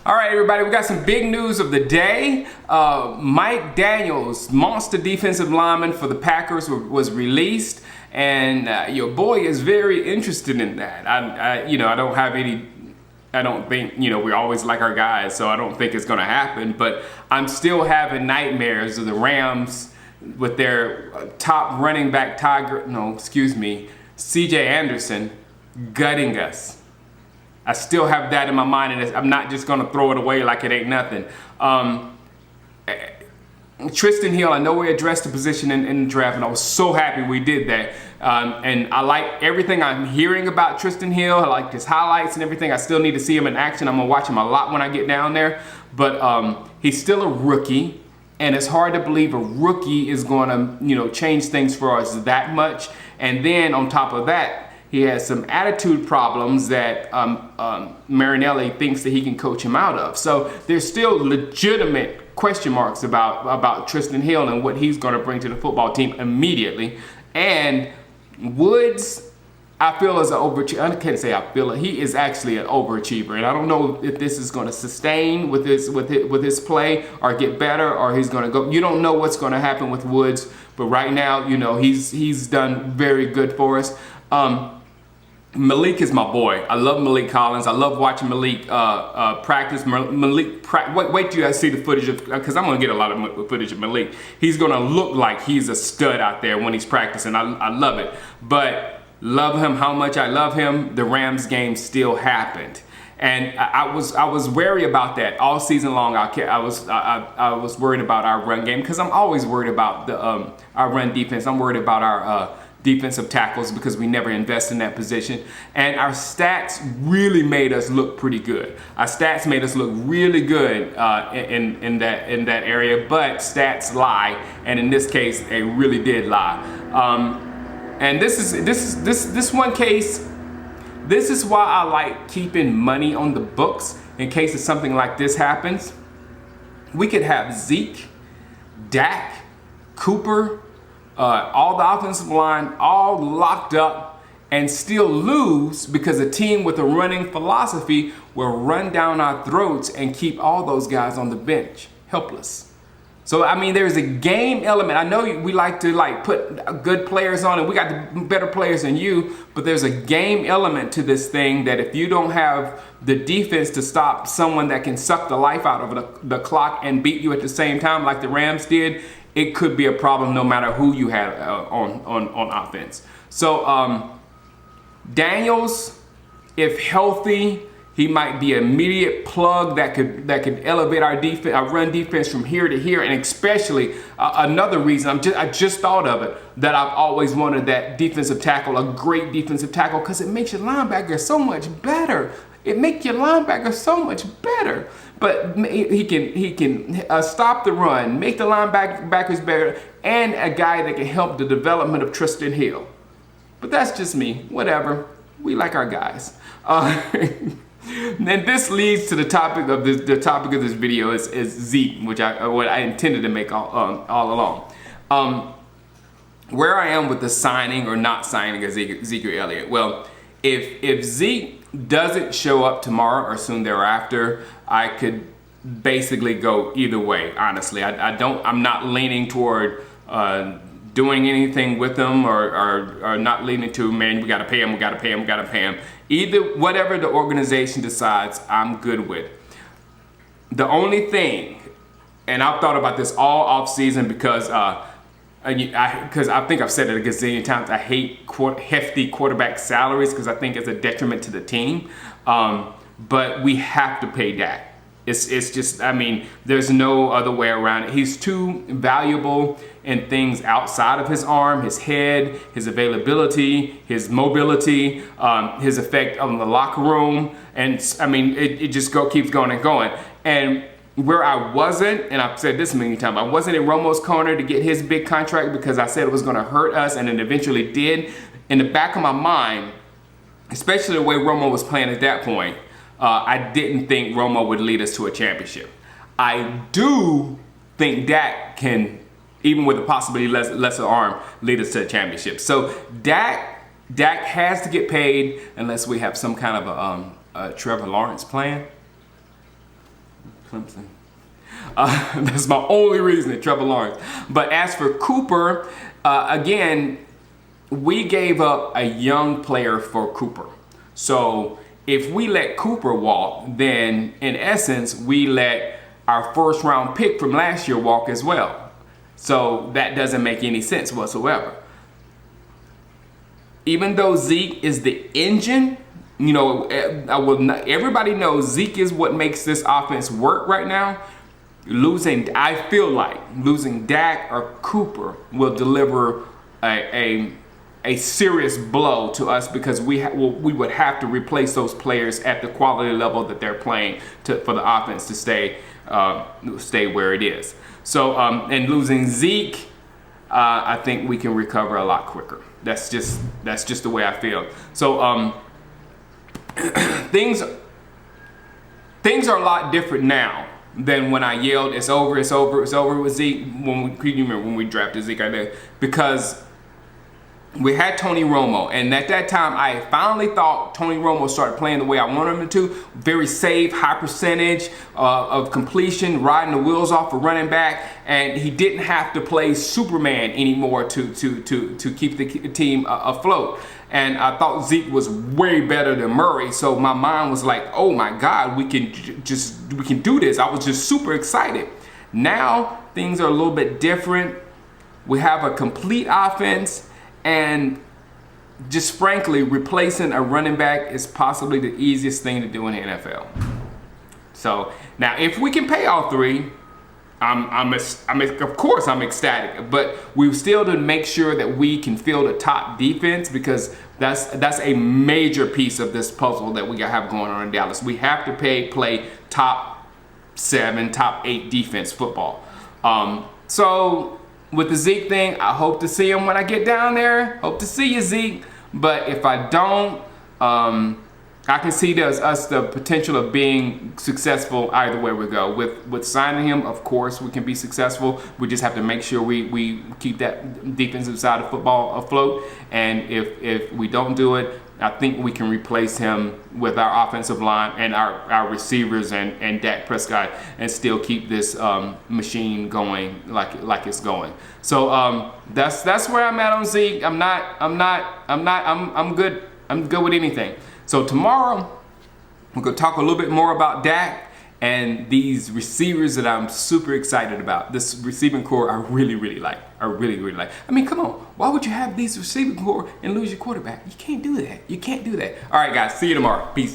All right, everybody, we got some big news of the day. Mike Daniels, monster defensive lineman for the Packers, was released, and your boy is very interested in that. I don't think, we always like our guys, so I don't think it's going to happen, but I'm still having nightmares of the Rams with their top running back, CJ Anderson, gutting us. I still have that in my mind, and I'm not just going to throw it away like it ain't nothing. Trysten Hill, I know we addressed the position in the draft, and I was so happy we did that. And I like everything I'm hearing about Trysten Hill. I like his highlights and everything. I still need to see him in action. I'm going to watch him a lot when I get down there. But he's still a rookie, and it's hard to believe a rookie is going to, change things for us that much. And then on top of that, he has some attitude problems that Marinelli thinks that he can coach him out of. So there's still legitimate question marks about Trysten Hill and what he's going to bring to the football team immediately. And Woods, I feel, is an overachiever. I can't say I feel it. He is actually an overachiever, and I don't know if this is going to sustain with his play or get better, or he's going to go. You don't know what's going to happen with Woods, but right now, he's done very good for us. Malik is my boy. I love Malik Collins. I love watching Malik practice. Wait till you guys see the footage of, because I'm going to get a lot of footage of Malik. He's going to look like he's a stud out there when he's practicing. I love it. But love him how much I love him, the Rams game still happened. And I was wary about that all season long. I was worried about our run game, because I'm always worried about our run defense. I'm worried about our defensive tackles, because we never invest in that position. And our stats really made us look pretty good. Our stats made us look really good in that area, but stats lie, and in this case, they really did lie. And this one case, this is why I like keeping money on the books in case something like this happens. We could have Zeke, Dak, Cooper, all the offensive line all locked up and still lose, because a team with a running philosophy will run down our throats and keep all those guys on the bench helpless. So, I mean, there's a game element. I know we like to put good players on, and we got the better players than you, but there's a game element to this thing that if you don't have the defense to stop someone that can suck the life out of the clock and beat you at the same time like the Rams did, it could be a problem no matter who you had on offense. So Daniels, if healthy, he might be an immediate plug that could elevate our defense, our run defense from here to here. And especially another reason, I just thought of it, that I've always wanted that defensive tackle, a great defensive tackle, because it makes your linebacker so much better. It makes your linebacker so much better. But he can stop the run, make the linebackers better, and a guy that can help the development of Trysten Hill. But that's just me. Whatever. We like our guys. And this leads to the topic of this video is Zeke, what I intended to make all along. Where I am with the signing or not signing of Ezekiel Elliott. Well, if Zeke doesn't show up tomorrow or soon thereafter, I could basically go either way. Honestly, I'm not leaning toward doing anything with him, or not leaning to, man, we got to pay him. Either, whatever the organization decides, I'm good with. The only thing, and I've thought about this all off season, because I think I've said it a gazillion times, I hate hefty quarterback salaries, because I think it's a detriment to the team. But we have to pay Dak. It's just, I mean, there's no other way around it. He's too valuable in things outside of his arm, his head, his availability, his mobility, his effect on the locker room. And I mean, it just keeps going and going. And where I wasn't, and I've said this many times, I wasn't in Romo's corner to get his big contract, because I said it was going to hurt us, and it eventually did. In the back of my mind, especially the way Romo was playing at that point, I didn't think Romo would lead us to a championship. I do think Dak can, even with a possibly lesser arm, lead us to a championship. So Dak has to get paid unless we have some kind of a Trevor Lawrence plan. Clemson. That's my only reason, Trevor Lawrence. But as for Cooper, again, we gave up a young player for Cooper. So if we let Cooper walk, then in essence, we let our first round pick from last year walk as well. So that doesn't make any sense whatsoever. Even though Zeke is the engine, you know, everybody knows Zeke is what makes this offense work right now. I feel like losing Dak or Cooper will deliver a serious blow to us, because we would have to replace those players at the quality level that they're playing for the offense to stay where it is. So and losing Zeke, I think we can recover a lot quicker. That's just the way I feel. So things are a lot different now than when I yelled, "It's over, it's over, it's over" with Zeke. You remember when we drafted Zeke, I did, because we had Tony Romo, and at that time, I finally thought Tony Romo started playing the way I wanted him to. Very safe, high percentage of completion, riding the wheels off a running back, and he didn't have to play Superman anymore to keep the team afloat. And I thought Zeke was way better than Murray, so my mind was like, "Oh my God, we can do this." I was just super excited. Now things are a little bit different. We have a complete offense. And just frankly, replacing a running back is possibly the easiest thing to do in the NFL. So now, if we can pay all three, of course I'm ecstatic. But we still to make sure that we can field a top defense, because that's a major piece of this puzzle that we have going on in Dallas. We have to play top 7, top 8 defense football. So with the Zeke thing, I hope to see him when I get down there. Hope to see you, Zeke. But if I don't, I can see us the potential of being successful either way we go. With signing him, of course, we can be successful. We just have to make sure we keep that defensive side of football afloat. And if we don't do it, I think we can replace him with our offensive line and our receivers and Dak Prescott, and still keep this machine going like it's going. So that's where I'm at on Zeke. I'm good. I'm good with anything. So tomorrow we're gonna talk a little bit more about Dak and these receivers that I'm super excited about. This receiving core I really like. I really like. I mean, come on. Why would you have these receiving core and lose your quarterback? You can't do that. You can't do that. All right, guys. See you tomorrow. Peace.